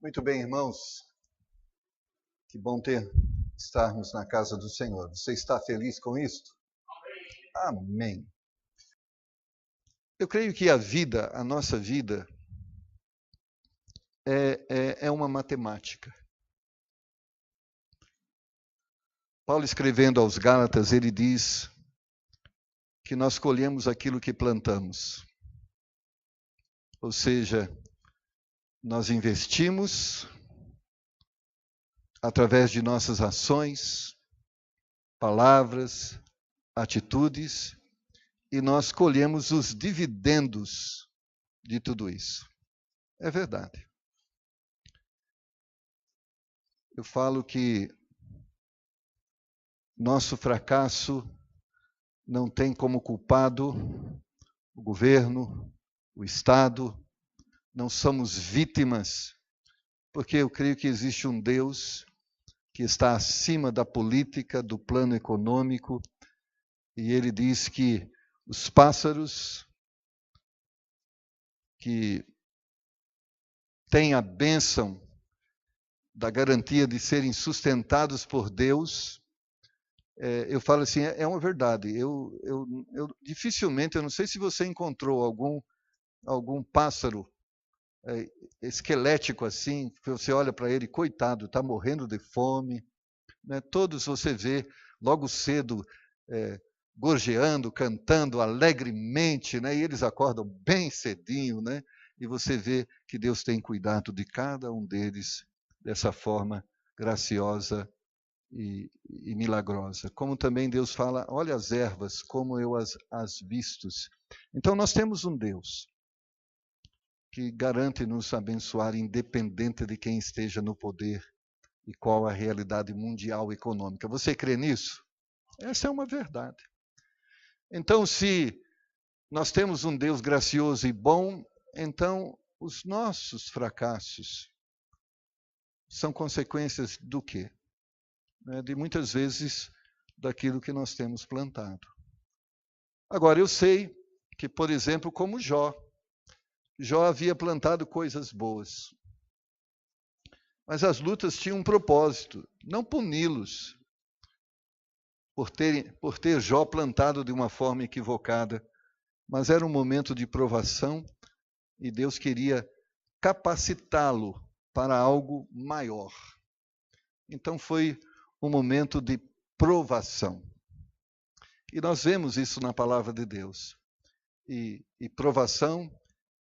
Muito bem, irmãos. Que bom estarmos na casa do Senhor. Você está feliz com isto? Amém. Eu creio que a nossa vida, é uma matemática. Paulo, escrevendo aos Gálatas, ele diz que nós colhemos aquilo que plantamos. Ou seja, nós investimos através de nossas ações, palavras, atitudes, e nós colhemos os dividendos de tudo isso. É verdade. Eu falo que nosso fracasso não tem como culpado o governo, o Estado, não somos vítimas, porque eu creio que existe um Deus que está acima da política, do plano econômico, e ele diz que os pássaros que têm a bênção da garantia de serem sustentados por Deus, eu falo assim, é uma verdade. Eu dificilmente, eu não sei se você encontrou algum pássaro esquelético assim, que você olha para ele, coitado, está morrendo de fome, né? Todos você vê logo cedo gorjeando, cantando alegremente, né? E eles acordam bem cedinho, né? E você vê que Deus tem cuidado de cada um deles dessa forma graciosa e milagrosa. Como também Deus fala, olha as ervas, como eu as vistos. Então nós temos um Deus que garante nos abençoar independente de quem esteja no poder e qual a realidade mundial econômica. Você crê nisso? Essa é uma verdade. Então, se nós temos um Deus gracioso e bom, então os nossos fracassos são consequências do quê? De muitas vezes daquilo que nós temos plantado. Agora, eu sei que, por exemplo, como Jó havia plantado coisas boas. Mas as lutas tinham um propósito, não puni-los por ter Jó plantado de uma forma equivocada, mas era um momento de provação e Deus queria capacitá-lo para algo maior. Então foi um momento de provação. E nós vemos isso na palavra de Deus. E provação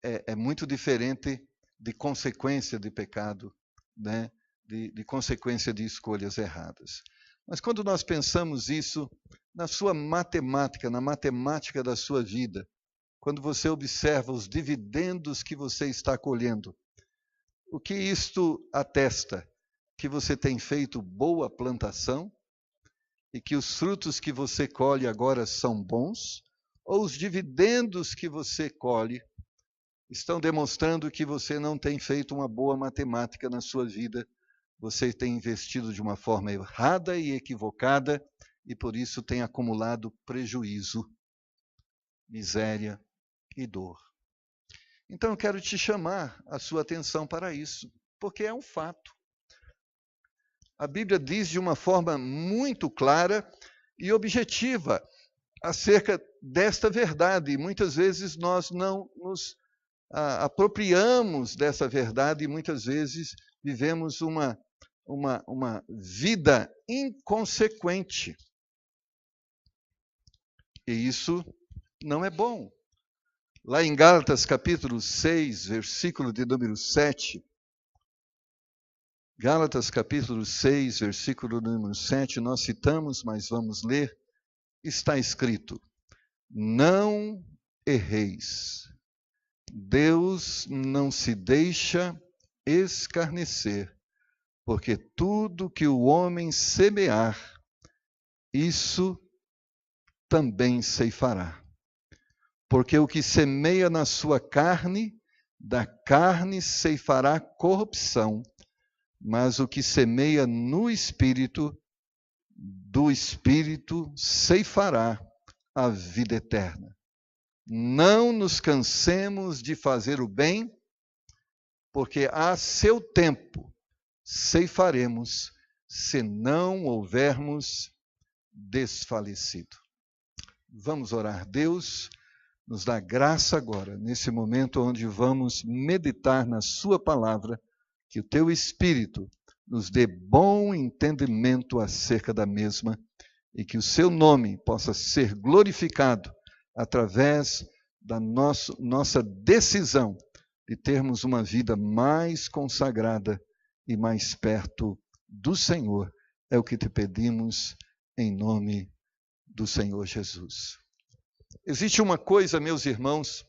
é muito diferente de consequência de pecado, né? de consequência de escolhas erradas. Mas quando nós pensamos isso na sua matemática, na matemática da sua vida, quando você observa os dividendos que você está colhendo, o que isto atesta? Que você tem feito boa plantação e que os frutos que você colhe agora são bons, ou os dividendos que você colhe estão demonstrando que você não tem feito uma boa matemática na sua vida, você tem investido de uma forma errada e equivocada e por isso tem acumulado prejuízo, miséria e dor. Então eu quero te chamar a sua atenção para isso, porque é um fato. A Bíblia diz de uma forma muito clara e objetiva acerca desta verdade. E muitas vezes nós não nos apropriamos dessa verdade e muitas vezes vivemos uma vida inconsequente. E isso não é bom. Lá em Gálatas capítulo 6, versículo de número 7, Gálatas capítulo 6, versículo número 7, nós citamos, mas vamos ler, está escrito: não erreis, Deus não se deixa escarnecer, porque tudo que o homem semear, isso também ceifará. Porque o que semeia na sua carne, da carne ceifará corrupção, mas o que semeia no Espírito, do Espírito ceifará a vida eterna. Não nos cansemos de fazer o bem, porque a seu tempo ceifaremos, se não houvermos desfalecido. Vamos orar. Deus, nos dá graça agora, nesse momento onde vamos meditar na sua palavra, que o teu Espírito nos dê bom entendimento acerca da mesma e que o seu nome possa ser glorificado através da nossa decisão de termos uma vida mais consagrada e mais perto do Senhor. É o que te pedimos em nome do Senhor Jesus. Existe uma coisa, meus irmãos,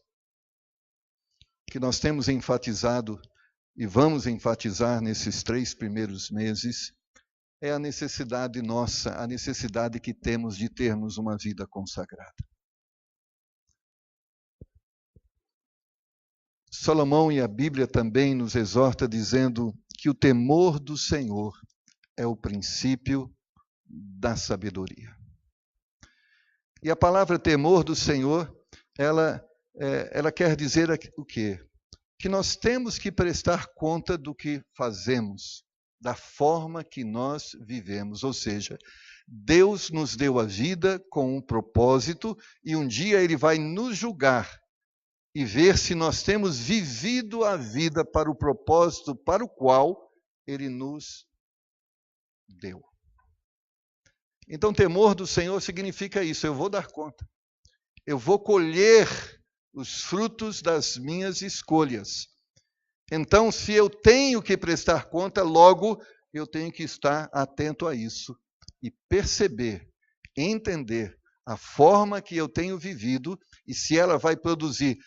que nós temos enfatizado e vamos enfatizar nesses 3 primeiros meses, é a necessidade nossa, a necessidade que temos de termos uma vida consagrada. Salomão e a Bíblia também nos exorta dizendo que o temor do Senhor é o princípio da sabedoria. E a palavra temor do Senhor, ela quer dizer o quê? Que nós temos que prestar conta do que fazemos, da forma que nós vivemos. Ou seja, Deus nos deu a vida com um propósito e um dia Ele vai nos julgar e ver se nós temos vivido a vida para o propósito para o qual Ele nos deu. Então, temor do Senhor significa isso, eu vou dar conta. Eu vou colher os frutos das minhas escolhas. Então, se eu tenho que prestar conta, logo eu tenho que estar atento a isso e perceber, entender a forma que eu tenho vivido e se ela vai produzir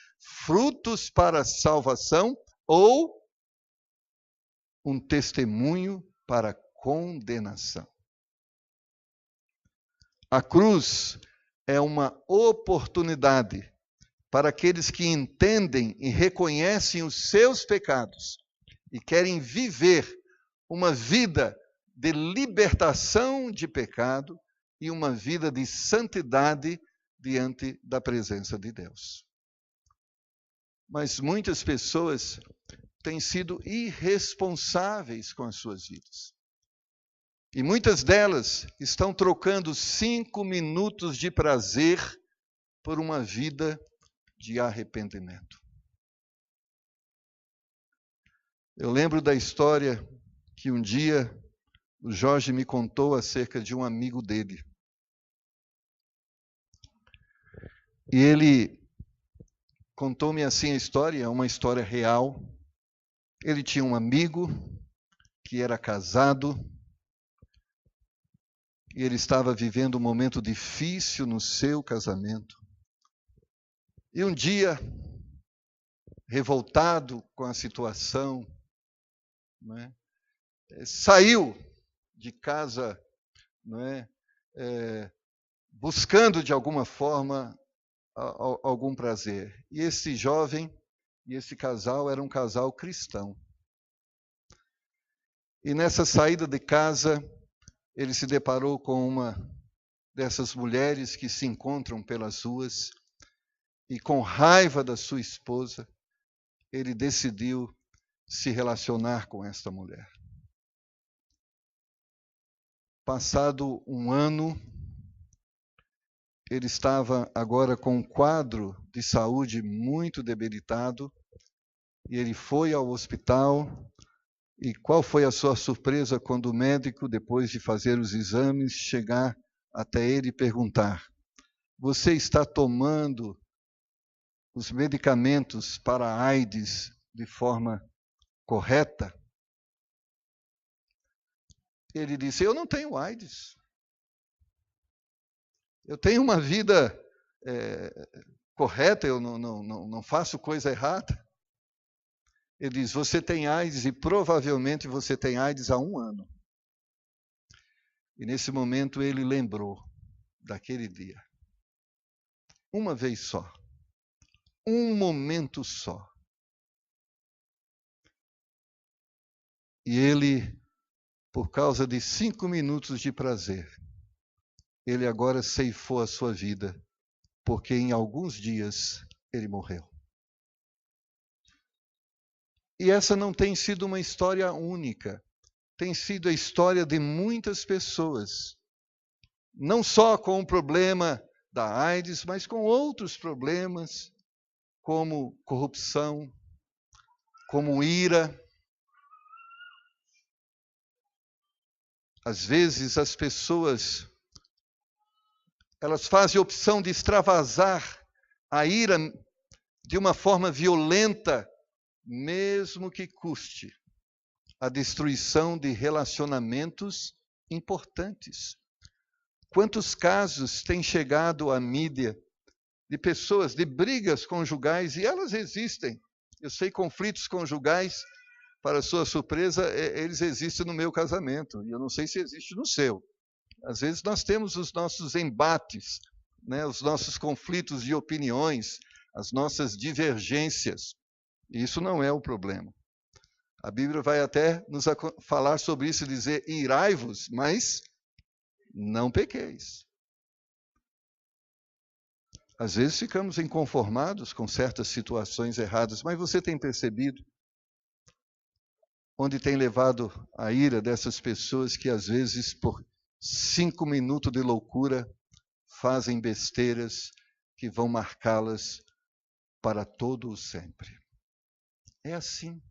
frutos para a salvação ou um testemunho para a condenação. A cruz é uma oportunidade para aqueles que entendem e reconhecem os seus pecados e querem viver uma vida de libertação de pecado e uma vida de santidade diante da presença de Deus. Mas muitas pessoas têm sido irresponsáveis com as suas vidas. E muitas delas estão trocando 5 minutos de prazer por uma vida de arrependimento. Eu lembro da história que um dia o Jorge me contou acerca de um amigo dele. E ele contou-me assim a história, é uma história real. Ele tinha um amigo que era casado e ele estava vivendo um momento difícil no seu casamento. E um dia, revoltado com a situação, saiu de casa, buscando de alguma forma algum prazer. E esse jovem e esse casal era um casal cristão. E nessa saída de casa, ele se deparou com uma dessas mulheres que se encontram pelas ruas e, com raiva da sua esposa, ele decidiu se relacionar com esta mulher. Passado um ano, ele estava agora com um quadro de saúde muito debilitado e ele foi ao hospital. E qual foi a sua surpresa quando o médico, depois de fazer os exames, chegar até ele e perguntar: você está tomando os medicamentos para a AIDS de forma correta? Ele disse: eu não tenho AIDS. Eu tenho uma vida correta, eu não faço coisa errada. Ele diz: você tem AIDS e provavelmente você tem AIDS há 1 ano. E nesse momento ele lembrou daquele dia. Uma vez só. Um momento só. E ele, por causa de 5 minutos de prazer, ele agora ceifou a sua vida, porque em alguns dias ele morreu. E essa não tem sido uma história única. Tem sido a história de muitas pessoas. Não só com o problema da AIDS, mas com outros problemas, como corrupção, como ira. Às vezes as pessoas, elas fazem a opção de extravasar a ira de uma forma violenta, mesmo que custe a destruição de relacionamentos importantes. Quantos casos têm chegado à mídia de pessoas, de brigas conjugais, e elas existem. Eu sei, conflitos conjugais, para sua surpresa, eles existem no meu casamento, e eu não sei se existe no seu. Às vezes nós temos os nossos embates, né, os nossos conflitos de opiniões, as nossas divergências. E isso não é o problema. A Bíblia vai até nos falar sobre isso e dizer: irai-vos, mas não pequeis. Às vezes ficamos inconformados com certas situações erradas, mas você tem percebido onde tem levado a ira dessas pessoas que às vezes por 5 minutos de loucura fazem besteiras que vão marcá-las para todo o sempre. É assim.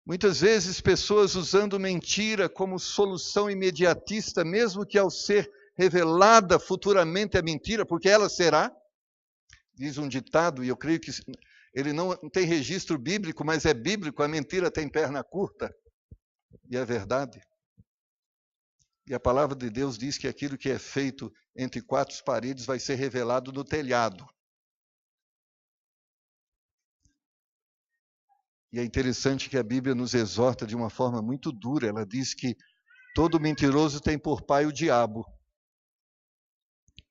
Muitas vezes pessoas usando mentira como solução imediatista, mesmo que ao ser revelada futuramente a mentira, porque ela será, diz um ditado, e eu creio que ele não tem registro bíblico, mas é bíblico: a mentira tem perna curta, e é verdade. E a palavra de Deus diz que aquilo que é feito entre 4 paredes vai ser revelado no telhado. E é interessante que a Bíblia nos exorta de uma forma muito dura. Ela diz que todo mentiroso tem por pai o diabo.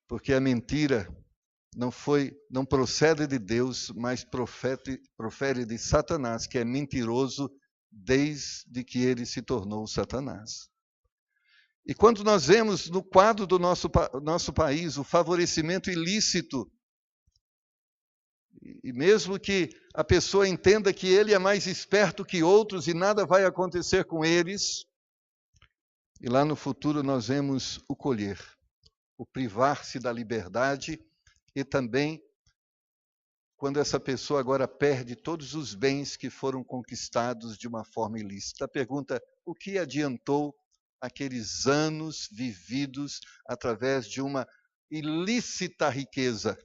Porque a mentira não procede de Deus, mas profere de Satanás, que é mentiroso desde que ele se tornou Satanás. E quando nós vemos no quadro do nosso país o favorecimento ilícito, e mesmo que a pessoa entenda que ele é mais esperto que outros e nada vai acontecer com eles, e lá no futuro nós vemos o colher, o privar-se da liberdade, e também quando essa pessoa agora perde todos os bens que foram conquistados de uma forma ilícita. A pergunta: o que adiantou aqueles anos vividos através de uma ilícita riqueza?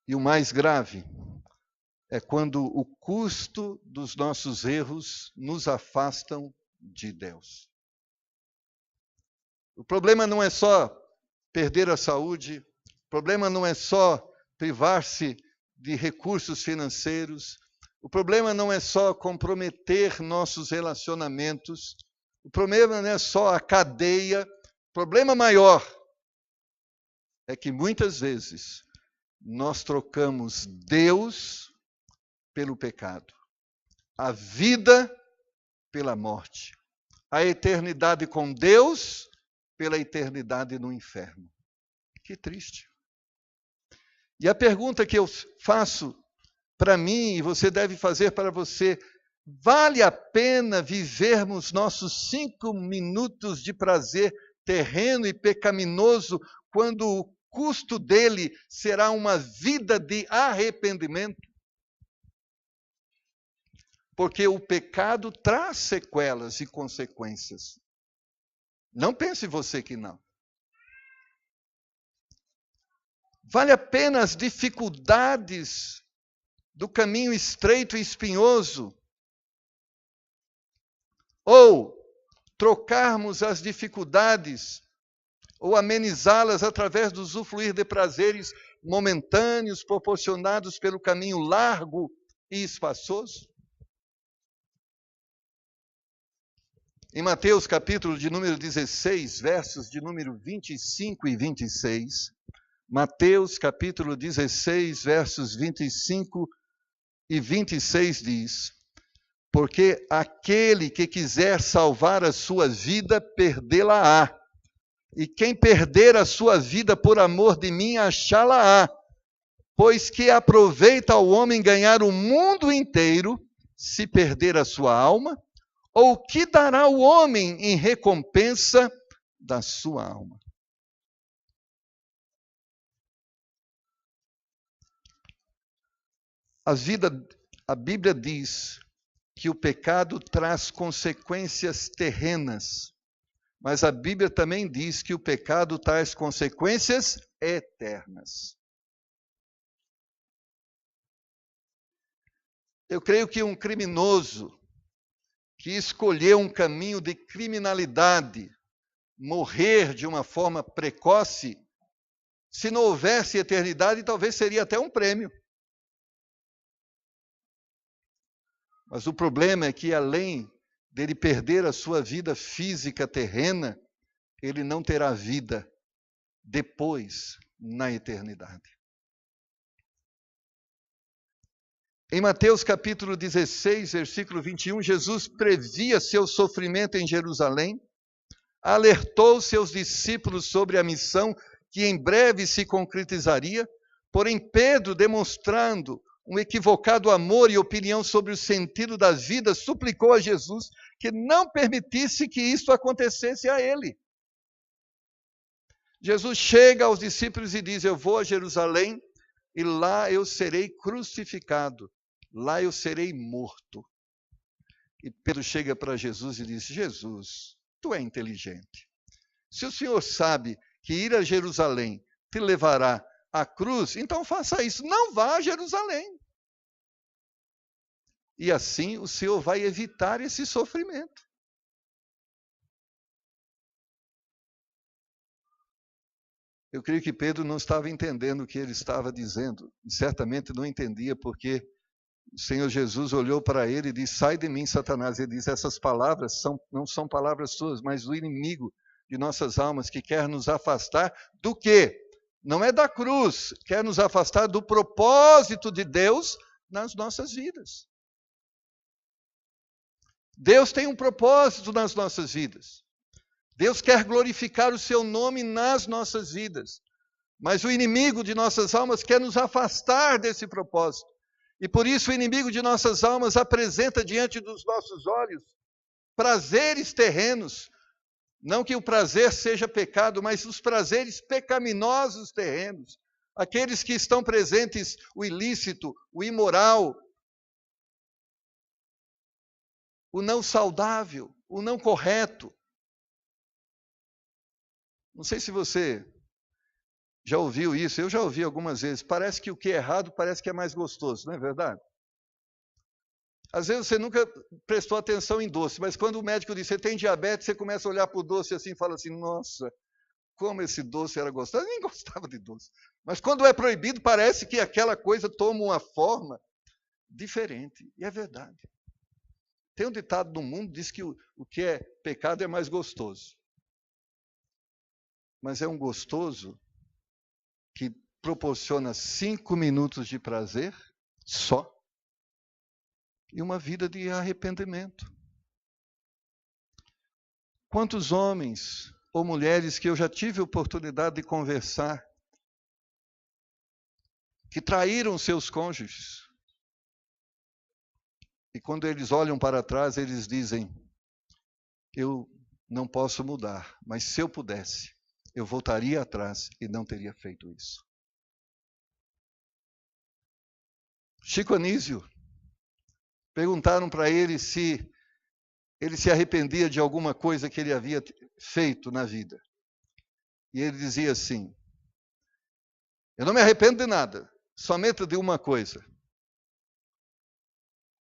E o mais grave é quando o custo dos nossos erros nos afastam de Deus. O problema não é só perder a saúde, o problema não é só privar-se de recursos financeiros, o problema não é só comprometer nossos relacionamentos, o problema não é só a cadeia, o problema maior é que muitas vezes nós trocamos Deus pelo pecado, a vida pela morte, a eternidade com Deus pela eternidade no inferno. Que triste. E a pergunta que eu faço para mim, e você deve fazer para você: vale a pena vivermos nossos 5 minutos de prazer terreno e pecaminoso, quando o custo dele será uma vida de arrependimento? Porque o pecado traz sequelas e consequências. Não pense você que não. Vale a pena as dificuldades do caminho estreito e espinhoso? Ou trocarmos as dificuldades, ou amenizá-las através do usufruir de prazeres momentâneos proporcionados pelo caminho largo e espaçoso? Em Mateus capítulo de número 16, versos de número 25 e 26, Mateus capítulo 16, versos 25 e 26 diz: porque aquele que quiser salvar a sua vida, perdê-la-á. E quem perder a sua vida por amor de mim, achá-la-á. Pois que aproveita ao homem ganhar o mundo inteiro, se perder a sua alma? Ou que dará o homem em recompensa da sua alma? A Bíblia diz que o pecado traz consequências terrenas, mas a Bíblia também diz que o pecado traz consequências eternas. Eu creio que um criminoso que escolheu um caminho de criminalidade, morrer de uma forma precoce, se não houvesse eternidade, talvez seria até um prêmio. Mas o problema é que, além dele perder a sua vida física terrena, ele não terá vida depois, na eternidade. Em Mateus capítulo 16, versículo 21, Jesus previa seu sofrimento em Jerusalém, alertou seus discípulos sobre a missão que em breve se concretizaria, porém Pedro, demonstrando um equivocado amor e opinião sobre o sentido da vida, suplicou a Jesus que não permitisse que isso acontecesse a ele. Jesus chega aos discípulos e diz: eu vou a Jerusalém e lá eu serei crucificado, lá eu serei morto. E Pedro chega para Jesus e diz: Jesus, tu é inteligente. Se o Senhor sabe que ir a Jerusalém te levará à cruz, então faça isso, não vá a Jerusalém. E assim o Senhor vai evitar esse sofrimento. Eu creio que Pedro não estava entendendo o que ele estava dizendo. E certamente não entendia, porque o Senhor Jesus olhou para ele e disse: sai de mim, Satanás. Ele diz: essas palavras não são palavras suas, mas do inimigo de nossas almas, que quer nos afastar do quê? Não é da cruz, quer nos afastar do propósito de Deus nas nossas vidas. Deus tem um propósito nas nossas vidas. Deus quer glorificar o seu nome nas nossas vidas. Mas o inimigo de nossas almas quer nos afastar desse propósito. E por isso o inimigo de nossas almas apresenta diante dos nossos olhos prazeres terrenos. Não que o prazer seja pecado, mas os prazeres pecaminosos terrenos. Aqueles que estão presentes, o ilícito, o imoral, o não saudável, o não correto. Não sei se você já ouviu isso, eu já ouvi algumas vezes. Parece que o que é errado parece que é mais gostoso, não é verdade? Às vezes você nunca prestou atenção em doce, mas quando o médico diz você tem diabetes, você começa a olhar para o doce assim e fala assim: nossa, como esse doce era gostoso. Eu nem gostava de doce. Mas quando é proibido, parece que aquela coisa toma uma forma diferente. E é verdade. Tem um ditado no mundo que diz que o que é pecado é mais gostoso. Mas é um gostoso que proporciona 5 minutos de prazer só e uma vida de arrependimento. Quantos homens ou mulheres que eu já tive a oportunidade de conversar que traíram seus cônjuges e quando eles olham para trás eles dizem: eu não posso mudar, mas se eu pudesse, eu voltaria atrás e não teria feito isso. Chico Anísio, perguntaram para ele se ele se arrependia de alguma coisa que ele havia feito na vida. E ele dizia assim: eu não me arrependo de nada, somente de uma coisa,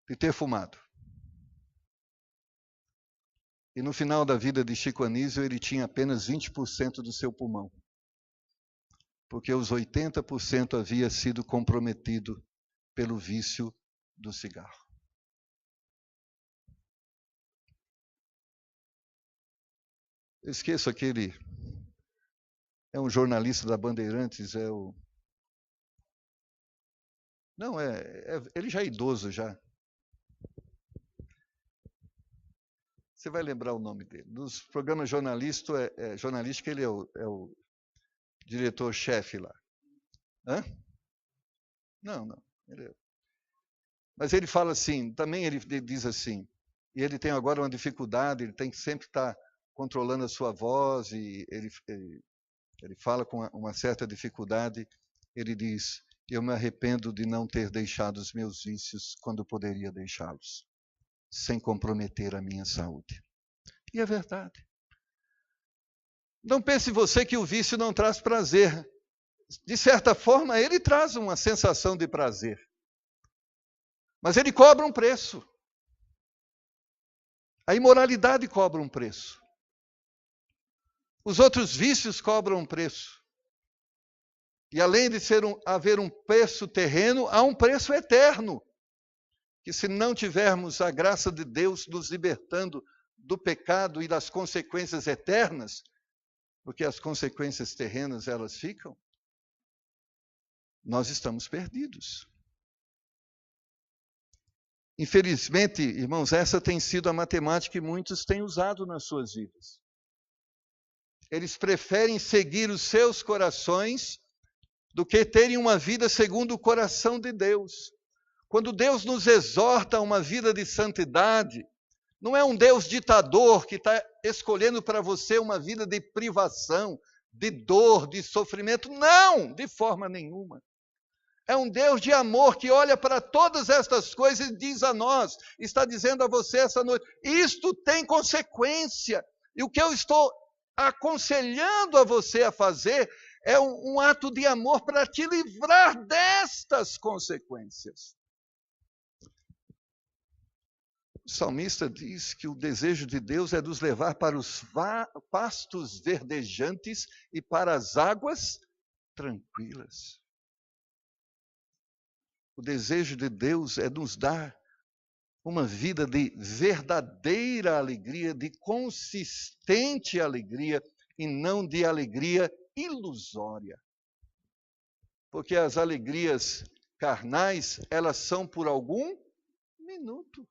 de ter fumado. E no final da vida de Chico Anísio, ele tinha apenas 20% do seu pulmão, porque os 80% havia sido comprometido pelo vício do cigarro. Eu esqueço aquele, é um jornalista da Bandeirantes, ele já é idoso já. Você vai lembrar o nome dele. Nos programas jornalísticos, ele é o diretor-chefe lá. Hã? Não. Mas ele fala assim, também ele diz assim, e ele tem agora uma dificuldade, ele tem que sempre estar controlando a sua voz, e ele fala com uma certa dificuldade, ele diz, eu me arrependo de não ter deixado os meus vícios quando poderia deixá-los, sem comprometer a minha saúde. E é verdade. Não pense você que o vício não traz prazer. De certa forma, ele traz uma sensação de prazer. Mas ele cobra um preço. A imoralidade cobra um preço. Os outros vícios cobram um preço. E além de haver um preço terreno, há um preço eterno. Que se não tivermos a graça de Deus nos libertando do pecado e das consequências eternas, porque as consequências terrenas elas ficam, nós estamos perdidos. Infelizmente, irmãos, essa tem sido a matemática que muitos têm usado nas suas vidas. Eles preferem seguir os seus corações do que terem uma vida segundo o coração de Deus. Quando Deus nos exorta a uma vida de santidade, não é um Deus ditador que está escolhendo para você uma vida de privação, de dor, de sofrimento. Não, de forma nenhuma. É um Deus de amor que olha para todas estas coisas e diz a nós, está dizendo a você essa noite, isto tem consequência. E o que eu estou aconselhando a você a fazer é um ato de amor para te livrar destas consequências. O salmista diz que o desejo de Deus é nos levar para os pastos verdejantes e para as águas tranquilas. O desejo de Deus é nos dar uma vida de verdadeira alegria, de consistente alegria, e não de alegria ilusória. Porque as alegrias carnais, elas são por algum minuto.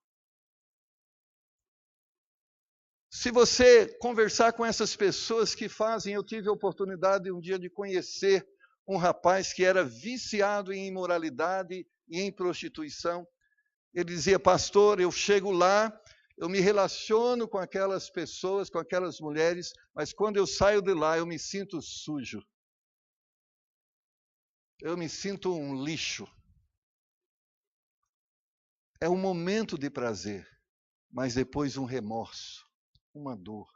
Se você conversar com essas pessoas que fazem, eu tive a oportunidade um dia de conhecer um rapaz que era viciado em imoralidade e em prostituição. Ele dizia, pastor, eu chego lá, eu me relaciono com aquelas pessoas, com aquelas mulheres, mas quando eu saio de lá, eu me sinto sujo. Eu me sinto um lixo. É um momento de prazer, mas depois um remorso, uma dor,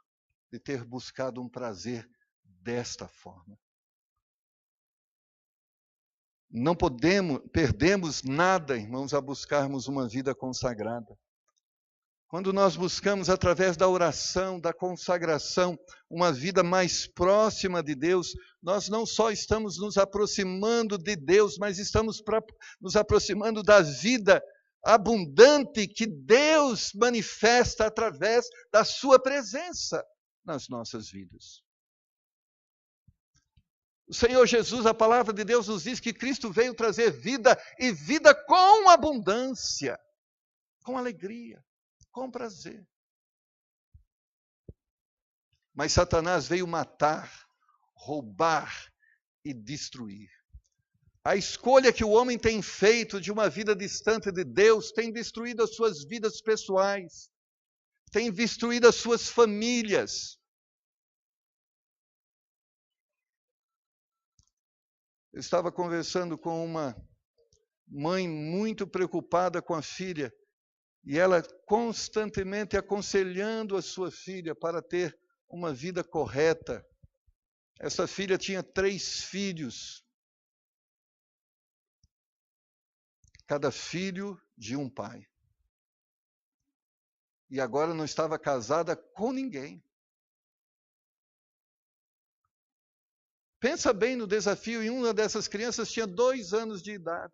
de ter buscado um prazer desta forma. Não perdemos nada, irmãos, a buscarmos uma vida consagrada. Quando nós buscamos, através da oração, da consagração, uma vida mais próxima de Deus, nós não só estamos nos aproximando de Deus, mas estamos nos aproximando da vida abundante que Deus manifesta através da sua presença nas nossas vidas. O Senhor Jesus, a palavra de Deus nos diz que Cristo veio trazer vida e vida com abundância, com alegria, com prazer. Mas Satanás veio matar, roubar e destruir. A escolha que o homem tem feito de uma vida distante de Deus tem destruído as suas vidas pessoais, tem destruído as suas famílias. Eu estava conversando com uma mãe muito preocupada com a filha, e ela constantemente aconselhando a sua filha para ter uma vida correta. Essa filha tinha 3 filhos, cada filho de um pai. E agora não estava casada com ninguém. Pensa bem no desafio, e uma dessas crianças tinha 2 anos de idade.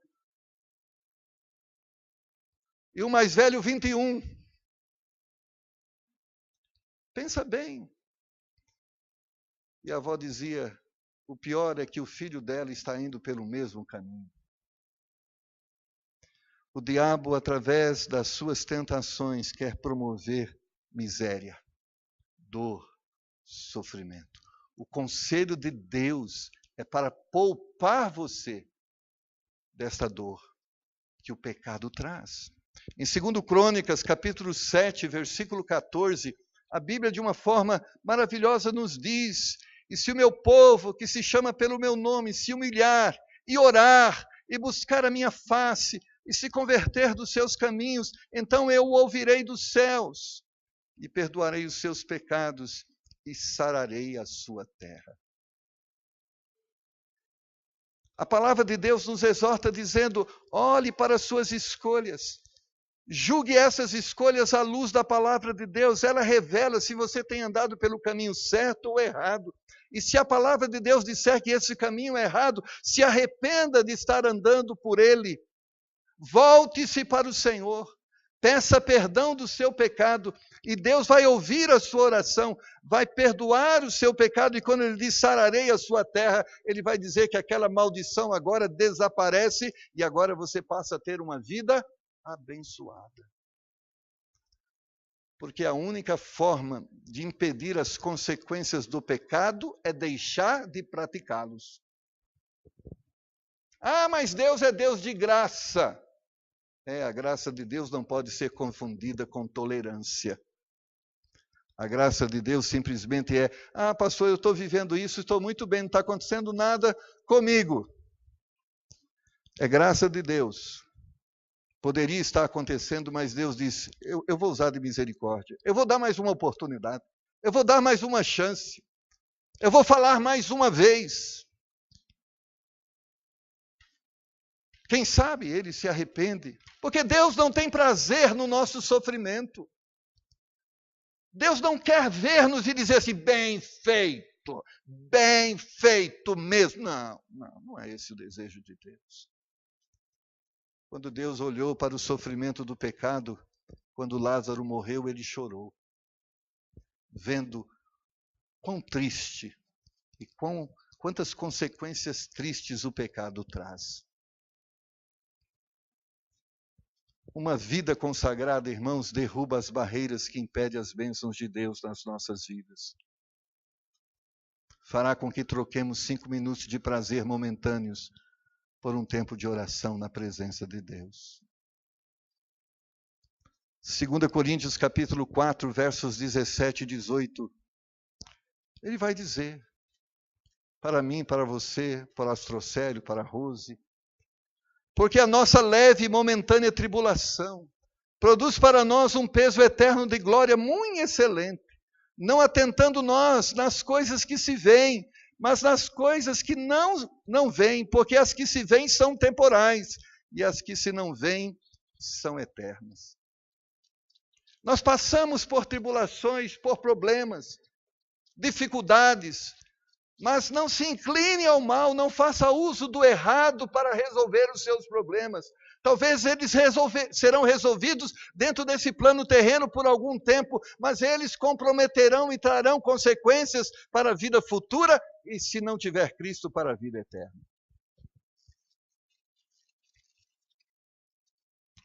E o mais velho, 21. Pensa bem. E a avó dizia, o pior é que o filho dela está indo pelo mesmo caminho. O diabo, através das suas tentações, quer promover miséria, dor, sofrimento. O conselho de Deus é para poupar você desta dor que o pecado traz. Em 2 Crônicas, capítulo 7, versículo 14, a Bíblia, de uma forma maravilhosa, nos diz: e se o meu povo, que se chama pelo meu nome, se humilhar e orar e buscar a minha face e se converter dos seus caminhos, então eu o ouvirei dos céus e perdoarei os seus pecados e sararei a sua terra. A palavra de Deus nos exorta dizendo: olhe para as suas escolhas. Julgue essas escolhas à luz da palavra de Deus. Ela revela se você tem andado pelo caminho certo ou errado. E se a palavra de Deus disser que esse caminho é errado, se arrependa de estar andando por ele. Volte-se para o Senhor. Peça perdão do seu pecado. E Deus vai ouvir a sua oração. Vai perdoar o seu pecado. E quando ele diz sararei a sua terra, ele vai dizer que aquela maldição agora desaparece. E agora você passa a ter uma vida abençoada. Porque a única forma de impedir as consequências do pecado é deixar de praticá-los. Ah, mas Deus é Deus de graça. A graça de Deus não pode ser confundida com tolerância. A graça de Deus simplesmente é: ah, pastor, eu estou vivendo isso, estou muito bem, não está acontecendo nada comigo. É graça de Deus. Poderia estar acontecendo, mas Deus disse: eu vou usar de misericórdia. Eu vou dar mais uma oportunidade. Eu vou dar mais uma chance. Eu vou falar mais uma vez. Quem sabe ele se arrepende. Porque Deus não tem prazer no nosso sofrimento. Deus não quer ver-nos e dizer assim: bem feito mesmo. Não é esse o desejo de Deus. Quando Deus olhou para o sofrimento do pecado, quando Lázaro morreu, ele chorou, vendo quão triste e quantas consequências tristes o pecado traz. Uma vida consagrada, irmãos, derruba as barreiras que impedem as bênçãos de Deus nas nossas vidas. Fará com que troquemos 5 minutos de prazer momentâneos por um tempo de oração na presença de Deus. 2 Coríntios capítulo 4, versos 17 e 18. Ele vai dizer, para mim, para você, para Astrocélio, para Rose: porque a nossa leve e momentânea tribulação produz para nós um peso eterno de glória muito excelente, não atentando nós nas coisas que se veem, mas nas coisas que não veem, porque as que se veem são temporais, e as que se não veem são eternas. Nós passamos por tribulações, por problemas, dificuldades, mas não se incline ao mal, não faça uso do errado para resolver os seus problemas. Talvez eles serão resolvidos dentro desse plano terreno por algum tempo, mas eles comprometerão e trarão consequências para a vida futura e, se não tiver Cristo, para a vida eterna.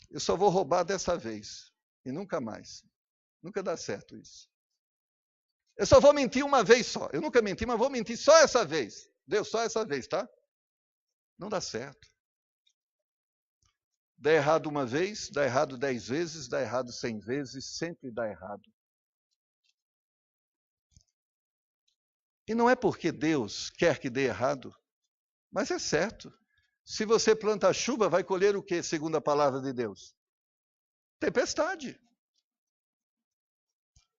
Eu só vou roubar dessa vez e nunca mais. Nunca dá certo isso. Eu só vou mentir uma vez só. Eu nunca menti, mas vou mentir só essa vez. Deus, só essa vez, tá? Não dá certo. Dá errado uma vez, dá errado 10 vezes, dá errado 100 vezes, sempre dá errado. E não é porque Deus quer que dê errado, mas é certo. Se você planta chuva, vai colher o quê, segundo a palavra de Deus? Tempestade.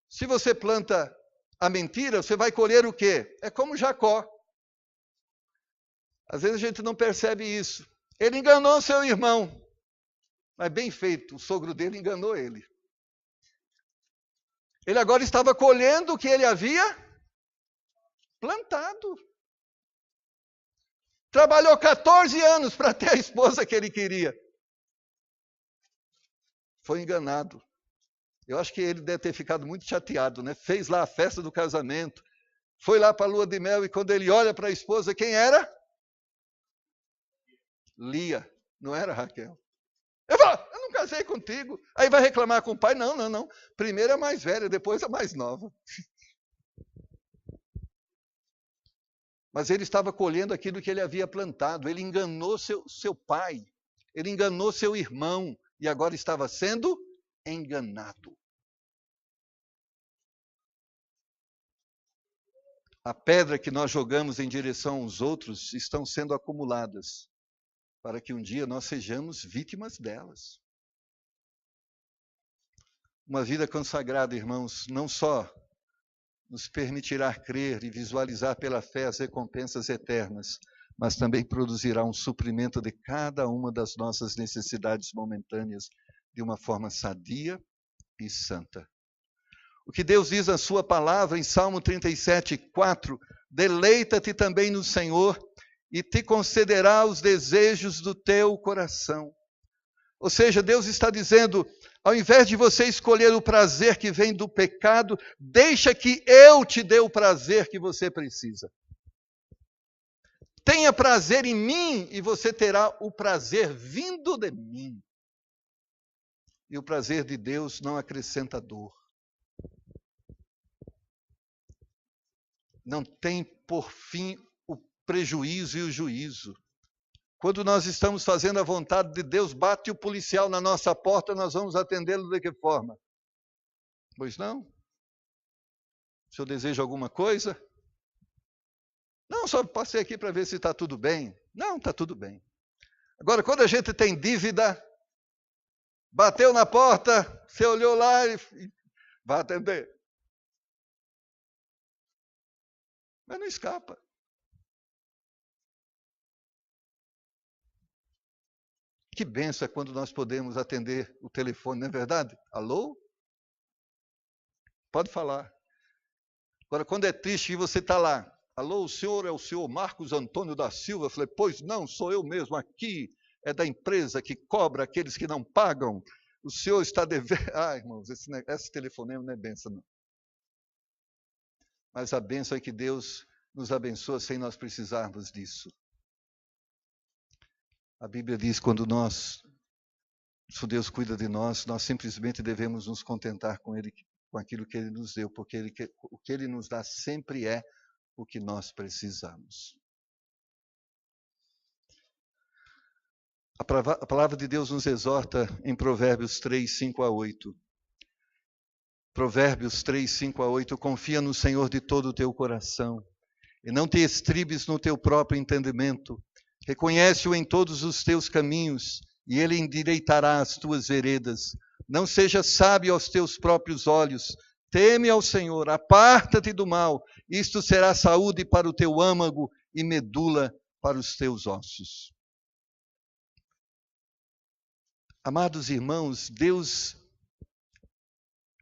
Se você planta a mentira, você vai colher o quê? É como Jacó. Às vezes a gente não percebe isso. Ele enganou seu irmão. Mas bem feito, o sogro dele enganou ele. Ele agora estava colhendo o que ele havia plantado. Trabalhou 14 anos para ter a esposa que ele queria. Foi enganado. Eu acho que ele deve ter ficado muito chateado, né? Fez lá a festa do casamento, foi lá para a lua de mel, e quando ele olha para a esposa, quem era? Lia, não era Raquel. Eu não casei contigo. Aí vai reclamar com o pai? Não, não, não. Primeiro a mais velha, depois a mais nova. Mas ele estava colhendo aquilo que ele havia plantado. Ele enganou seu pai. Ele enganou seu irmão. E agora estava sendo enganado. A pedra que nós jogamos em direção aos outros estão sendo acumuladas para que um dia nós sejamos vítimas delas. Uma vida consagrada, irmãos, não só nos permitirá crer e visualizar pela fé as recompensas eternas, mas também produzirá um suprimento de cada uma das nossas necessidades momentâneas de uma forma sadia e santa. O que Deus diz na sua palavra em Salmo 37:4, deleita-te também no Senhor e te concederá os desejos do teu coração. Ou seja, Deus está dizendo, ao invés de você escolher o prazer que vem do pecado, deixa que eu te dê o prazer que você precisa. Tenha prazer em mim e você terá o prazer vindo de mim. E o prazer de Deus não acrescenta dor. Não tem por fim o prejuízo e o juízo. Quando nós estamos fazendo a vontade de Deus, bate o policial na nossa porta, nós vamos atendê-lo de que forma? Pois não? O senhor deseja alguma coisa? Não, só passei aqui para ver se está tudo bem. Não, está tudo bem. Agora, quando a gente tem dívida, bateu na porta, você olhou lá e vai atender. Mas não escapa. Que benção é quando nós podemos atender o telefone, não é verdade? Alô? Pode falar. Agora, quando é triste e você está lá, alô, o senhor é o senhor Marcos Antônio da Silva? Eu falei, pois não, sou eu mesmo aqui, é da empresa que cobra aqueles que não pagam. O senhor está devendo. Ah, irmãos, esse telefonema não é benção, não. Mas a benção é que Deus nos abençoa sem nós precisarmos disso. A Bíblia diz, quando se Deus cuida de nós, nós simplesmente devemos nos contentar com Ele, com aquilo que Ele nos deu, porque o que Ele nos dá sempre é o que nós precisamos. A palavra de Deus nos exorta em Provérbios 3, 5-8. Provérbios 3, 5-8. Confia no Senhor de todo o teu coração e não te estribes no teu próprio entendimento. Reconhece-o em todos os teus caminhos e Ele endireitará as tuas veredas. Não seja sábio aos teus próprios olhos. Teme ao Senhor, aparta-te do mal. Isto será saúde para o teu âmago e medula para os teus ossos. Amados irmãos,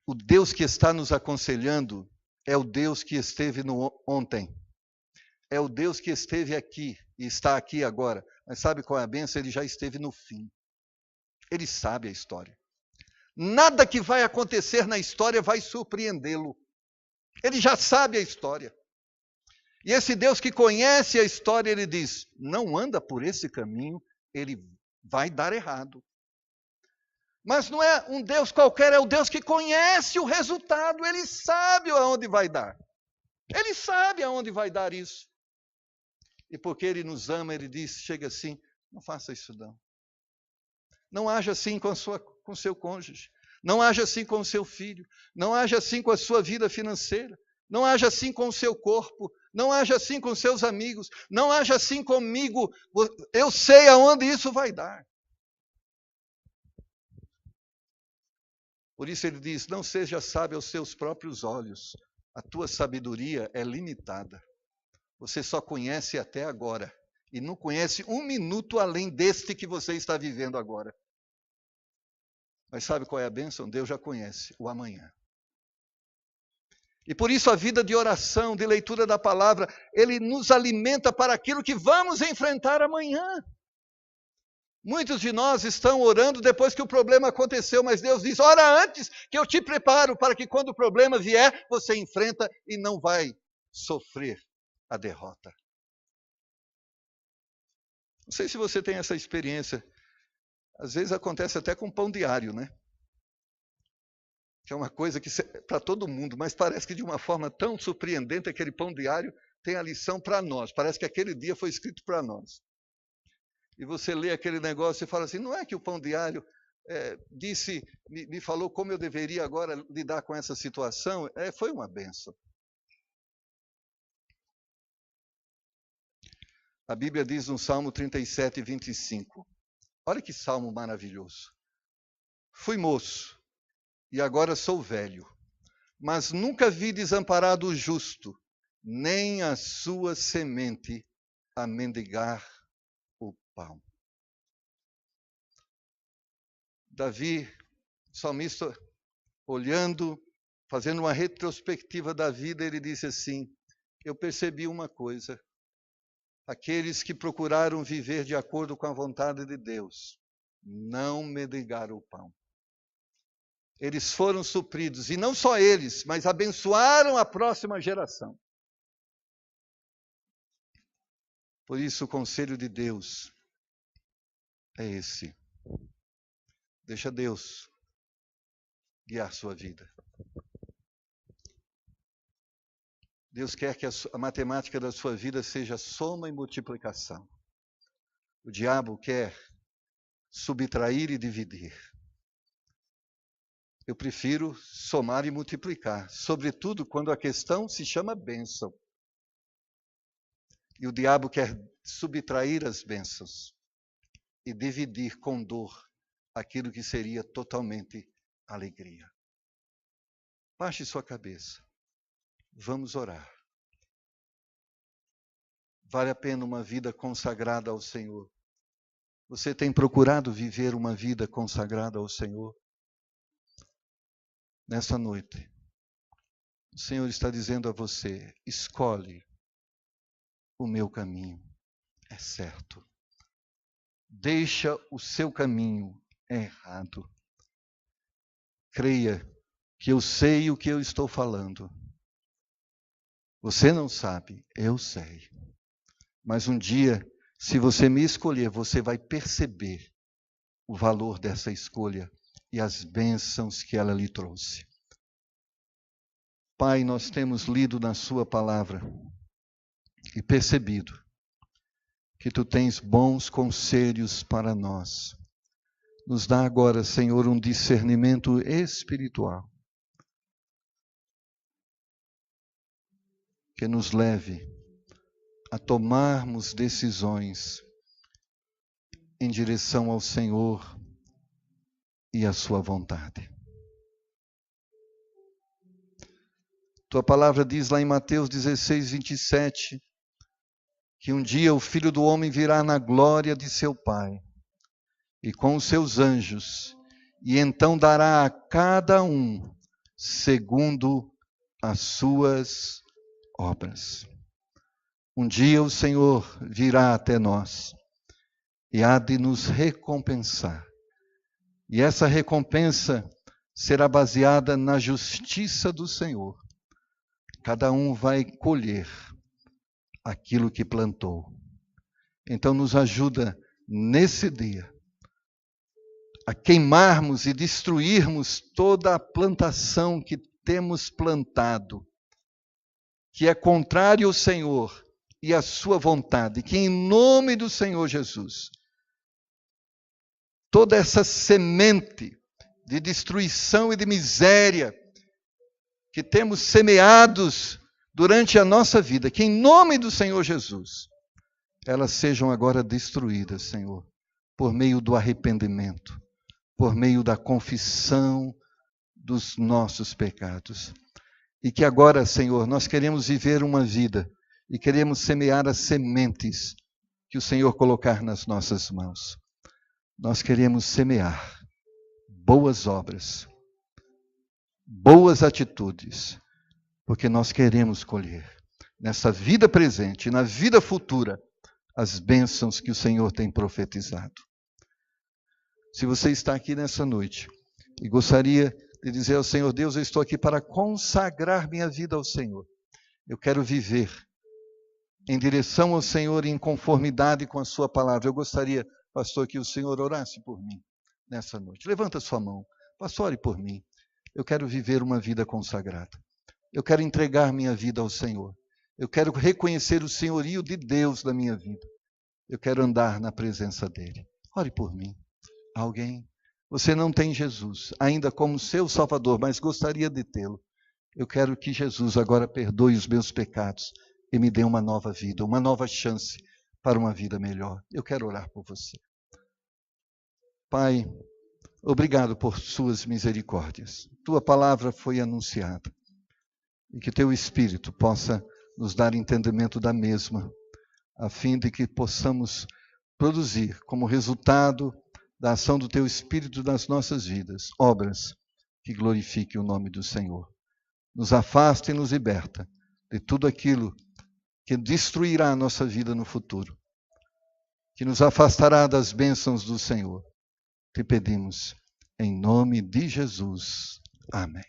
o Deus que está nos aconselhando é o Deus que esteve no ontem. É o Deus que esteve aqui e está aqui agora. Mas sabe qual é a bênção? Ele já esteve no fim. Ele sabe a história. Nada que vai acontecer na história vai surpreendê-lo. Ele já sabe a história. E esse Deus que conhece a história, ele diz, não anda por esse caminho, ele vai dar errado. Mas não é um Deus qualquer, é o Deus que conhece o resultado, ele sabe aonde vai dar. Ele sabe aonde vai dar isso. E porque ele nos ama, ele diz, chega assim, não faça isso não. Não haja assim com seu cônjuge. Não haja assim com o seu filho. Não haja assim com a sua vida financeira. Não haja assim com o seu corpo. Não haja assim com seus amigos. Não haja assim comigo. Eu sei aonde isso vai dar. Por isso ele diz, não seja sábio aos seus próprios olhos. A tua sabedoria é limitada. Você só conhece até agora. E não conhece um minuto além deste que você está vivendo agora. Mas sabe qual é a bênção? Deus já conhece o amanhã. E por isso a vida de oração, de leitura da palavra, ele nos alimenta para aquilo que vamos enfrentar amanhã. Muitos de nós estão orando depois que o problema aconteceu, mas Deus diz, ora antes que eu te preparo para que quando o problema vier, você enfrenta e não vai sofrer a derrota. Não sei se você tem essa experiência. Às vezes acontece até com pão diário, né? Que é uma coisa que para todo mundo, mas parece que de uma forma tão surpreendente aquele pão diário tem a lição para nós. Parece que aquele dia foi escrito para nós. E você lê aquele negócio e fala assim, não é que o pão diário me falou como eu deveria agora lidar com essa situação? Foi uma bênção. A Bíblia diz no Salmo 37, 25. Olha que salmo maravilhoso. Fui moço e agora sou velho, mas nunca vi desamparado o justo, nem a sua semente a mendigar o pão. Davi, salmista, olhando, fazendo uma retrospectiva da vida, ele disse assim, eu percebi uma coisa, aqueles que procuraram viver de acordo com a vontade de Deus, não mendigaram o pão. Eles foram supridos, e não só eles, mas abençoaram a próxima geração. Por isso o conselho de Deus é esse. Deixa Deus guiar sua vida. Deus quer que a matemática da sua vida seja soma e multiplicação. O diabo quer subtrair e dividir. Eu prefiro somar e multiplicar, sobretudo quando a questão se chama bênção. E o diabo quer subtrair as bênçãos e dividir com dor aquilo que seria totalmente alegria. Baixe sua cabeça. Vamos orar. Vale a pena uma vida consagrada ao Senhor. Você tem procurado viver uma vida consagrada ao Senhor? Nessa noite, o Senhor está dizendo a você, escolhe o meu caminho, é certo. Deixa o seu caminho errado. Creia que eu sei o que eu estou falando. Você não sabe, eu sei. Mas um dia, se você me escolher, você vai perceber o valor dessa escolha e as bênçãos que ela lhe trouxe. Pai, nós temos lido na sua palavra e percebido que tu tens bons conselhos para nós. Nos dá agora, Senhor, um discernimento espiritual que nos leve a tomarmos decisões em direção ao Senhor e à sua vontade. Tua palavra diz lá em Mateus 16, 27, que um dia o Filho do Homem virá na glória de seu Pai e com os seus anjos, e então dará a cada um segundo as suas obras. Um dia o Senhor virá até nós e há de nos recompensar. E essa recompensa será baseada na justiça do Senhor. Cada um vai colher aquilo que plantou. Então nos ajuda nesse dia a queimarmos e destruirmos toda a plantação que temos plantado, que é contrário ao Senhor e à sua vontade, que em nome do Senhor Jesus, toda essa semente de destruição e de miséria que temos semeados durante a nossa vida, que em nome do Senhor Jesus, elas sejam agora destruídas, Senhor, por meio do arrependimento, por meio da confissão dos nossos pecados. E que agora, Senhor, nós queremos viver uma vida e queremos semear as sementes que o Senhor colocar nas nossas mãos. Nós queremos semear boas obras, boas atitudes, porque nós queremos colher nessa vida presente e na vida futura as bênçãos que o Senhor tem profetizado. Se você está aqui nessa noite e gostaria de dizer ao Senhor, Deus, eu estou aqui para consagrar minha vida ao Senhor. Eu quero viver em direção ao Senhor, em conformidade com a sua palavra. Eu gostaria, pastor, que o Senhor orasse por mim. nessa noite. Levanta sua mão. Pastor, ore por mim. Eu quero viver uma vida consagrada. Eu quero entregar minha vida ao Senhor. Eu quero reconhecer o senhorio de Deus na minha vida. Eu quero andar na presença dEle. Ore por mim. Alguém? Você não tem Jesus ainda como seu Salvador, mas gostaria de tê-lo. Eu quero que Jesus agora perdoe os meus pecados e me dê uma nova vida, uma nova chance para uma vida melhor. Eu quero orar por você. Pai, obrigado por suas misericórdias. Tua palavra foi anunciada. E que teu Espírito possa nos dar entendimento da mesma, a fim de que possamos produzir, como resultado da ação do teu Espírito nas nossas vidas, obras que glorifiquem o nome do Senhor. Nos afasta e nos liberta de tudo aquilo que destruirá a nossa vida no futuro, que nos afastará das bênçãos do Senhor. Te pedimos, em nome de Jesus. Amém.